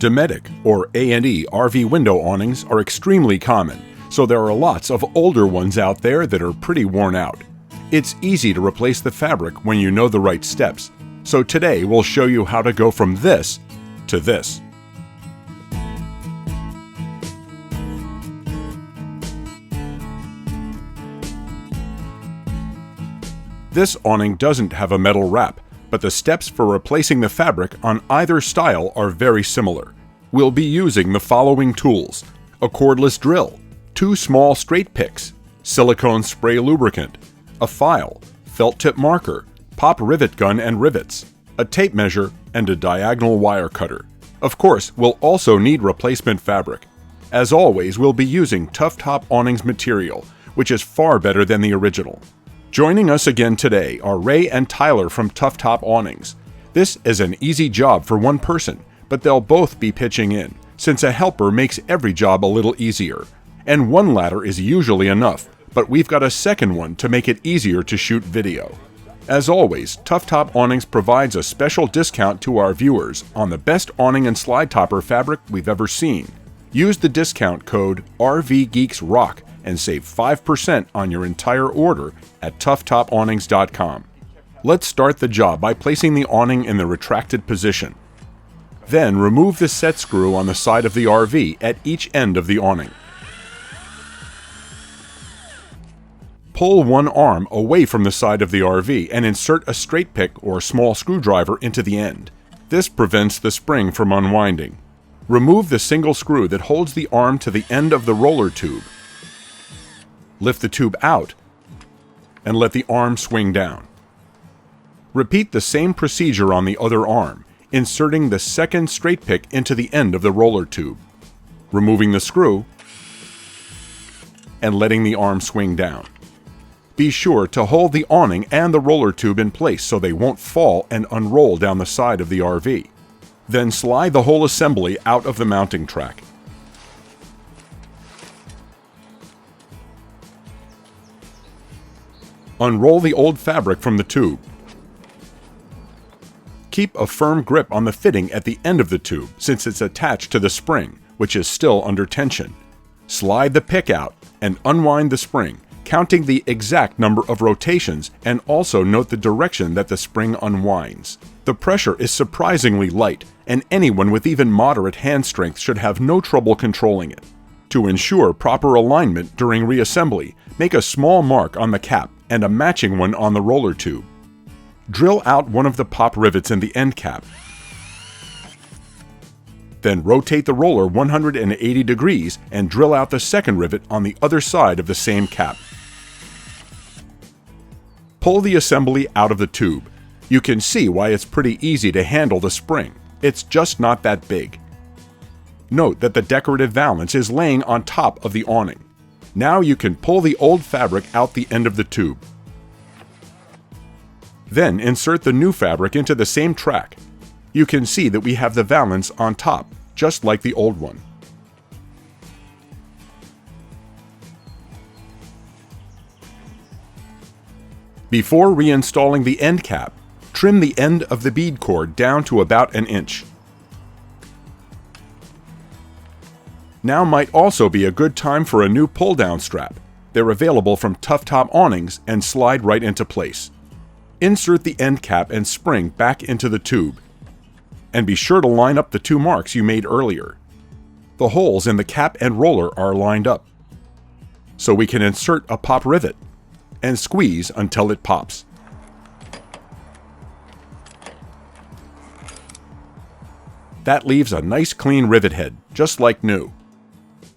Dometic or A&E RV window awnings are extremely common, so there are lots of older ones out there that are pretty worn out. It's easy to replace the fabric when you know the right steps, so today we'll show you how to go from this to this. This awning doesn't have a metal wrap, but the steps for replacing the fabric on either style are very similar. We'll be using the following tools: a cordless drill, 2 small straight picks, silicone spray lubricant, a file, felt tip marker, pop rivet gun and rivets, a tape measure, and a diagonal wire cutter. Of course, we'll also need replacement fabric. As always, we'll be using Tough Top Awnings material, which is far better than the original. Joining us again today are Ray and Tyler from Tough Top Awnings. This is an easy job for one person, but they'll both be pitching in, since a helper makes every job a little easier. And one ladder is usually enough, but we've got a second one to make it easier to shoot video. As always, Tough Top Awnings provides a special discount to our viewers on the best awning and slide topper fabric we've ever seen. Use the discount code RVgeeks and save 5% on your entire order at toughtop.awnings.com. Let's start the job by placing the awning in the retracted position. Then remove the set screw on the side of the RV at each end of the awning. Pull one arm away from the side of the RV and insert a straight pick or small screwdriver into the end. This prevents the spring from unwinding. Remove the single screw that holds the arm to the end of the roller tube. Lift the tube out and let the arm swing down. Repeat the same procedure on the other arm, inserting the second straight pick into the end of the roller tube, removing the screw, and letting the arm swing down. Be sure to hold the awning and the roller tube in place so they won't fall and unroll down the side of the RV. Then slide the whole assembly out of the mounting track. Unroll the old fabric from the tube. Keep a firm grip on the fitting at the end of the tube since it's attached to the spring, which is still under tension. Slide the pick out and unwind the spring, counting the exact number of rotations, and also note the direction that the spring unwinds. The pressure is surprisingly light, and anyone with even moderate hand strength should have no trouble controlling it. To ensure proper alignment during reassembly, make a small mark on the cap and a matching one on the roller tube. Drill out one of the pop rivets in the end cap. Then rotate the roller 180 degrees and drill out the second rivet on the other side of the same cap. Pull the assembly out of the tube. You can see why it's pretty easy to handle the spring. It's just not that big. Note that the decorative valance is laying on top of the awning. Now you can pull the old fabric out the end of the tube. Then insert the new fabric into the same track. You can see that we have the valance on top, just like the old one. Before reinstalling the end cap, trim the end of the bead cord down to about an inch. Now might also be a good time for a new pull-down strap. They're available from Tough Top Awnings and slide right into place. Insert the end cap and spring back into the tube. And be sure to line up the 2 marks you made earlier. The holes in the cap and roller are lined up. So we can insert a pop rivet and squeeze until it pops. That leaves a nice clean rivet head, just like new.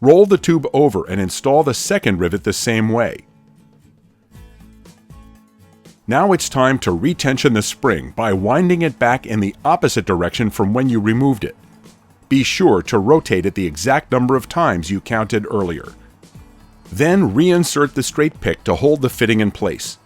Roll the tube over and install the second rivet the same way. Now it's time to retension the spring by winding it back in the opposite direction from when you removed it. Be sure to rotate it the exact number of times you counted earlier. Then reinsert the straight pick to hold the fitting in place.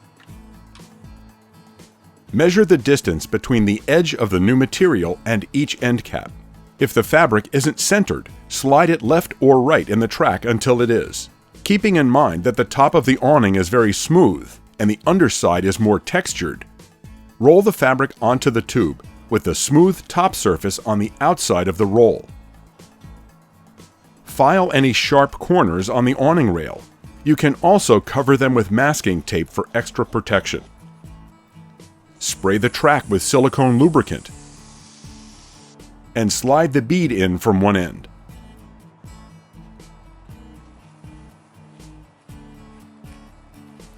Measure the distance between the edge of the new material and each end cap. If the fabric isn't centered, slide it left or right in the track until it is. Keeping in mind that the top of the awning is very smooth and the underside is more textured, roll the fabric onto the tube with the smooth top surface on the outside of the roll. File any sharp corners on the awning rail. You can also cover them with masking tape for extra protection. Spray the track with silicone lubricant and slide the bead in from one end.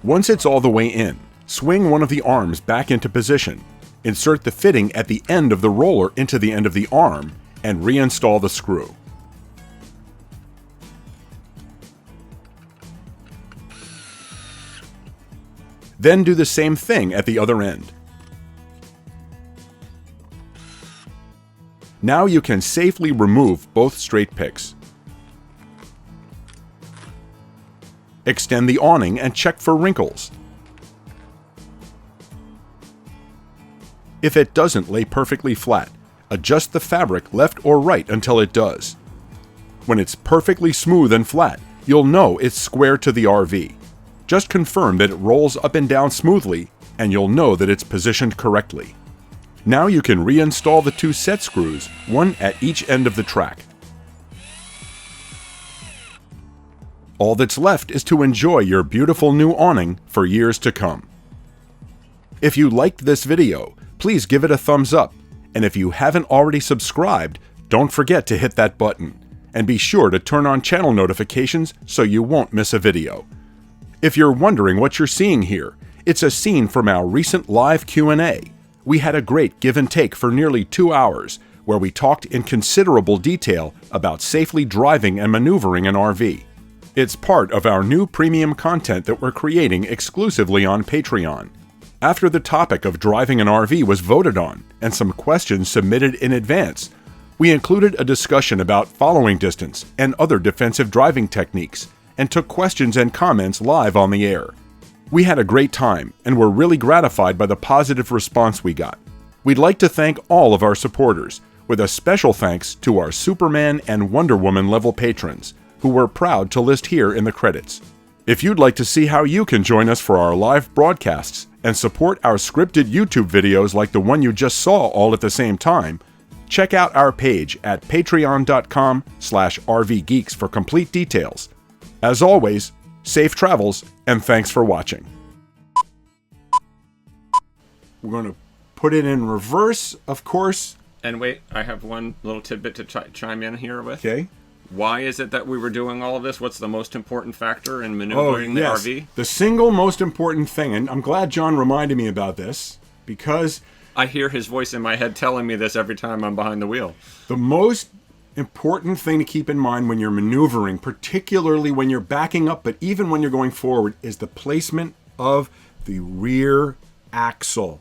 Once it's all the way in, swing one of the arms back into position. Insert the fitting at the end of the roller into the end of the arm and reinstall the screw. Then do the same thing at the other end. Now you can safely remove both straight picks. Extend the awning and check for wrinkles. If it doesn't lay perfectly flat, adjust the fabric left or right until it does. When it's perfectly smooth and flat, you'll know it's square to the RV. Just confirm that it rolls up and down smoothly, and you'll know that it's positioned correctly. Now you can reinstall the two set screws, one at each end of the track. All that's left is to enjoy your beautiful new awning for years to come. If you liked this video, please give it a thumbs up, and if you haven't already subscribed, don't forget to hit that button, and be sure to turn on channel notifications so you won't miss a video. If you're wondering what you're seeing here, it's a scene from our recent live Q&A. We had a great give and take for nearly 2 hours, where we talked in considerable detail about safely driving and maneuvering an RV. It's part of our new premium content that we're creating exclusively on Patreon. After the topic of driving an RV was voted on, and some questions submitted in advance, we included a discussion about following distance and other defensive driving techniques, and took questions and comments live on the air. We had a great time, and were really gratified by the positive response we got. We'd like to thank all of our supporters, with a special thanks to our Superman and Wonder Woman level patrons, who we're proud to list here in the credits. If you'd like to see how you can join us for our live broadcasts and support our scripted YouTube videos like the one you just saw all at the same time, check out our page at patreon.com/RVgeeks for complete details. As always, safe travels, and thanks for watching. We're going to put it in reverse, of course. And wait, I have one little tidbit to chime in here with. Okay. Why is it that we were doing all of this? What's the most important factor in maneuvering the RV? The single most important thing, and I'm glad John reminded me about this, because I hear his voice in my head telling me this every time I'm behind the wheel. The most important thing to keep in mind when you're maneuvering, particularly when you're backing up, but even when you're going forward, is the placement of the rear axle.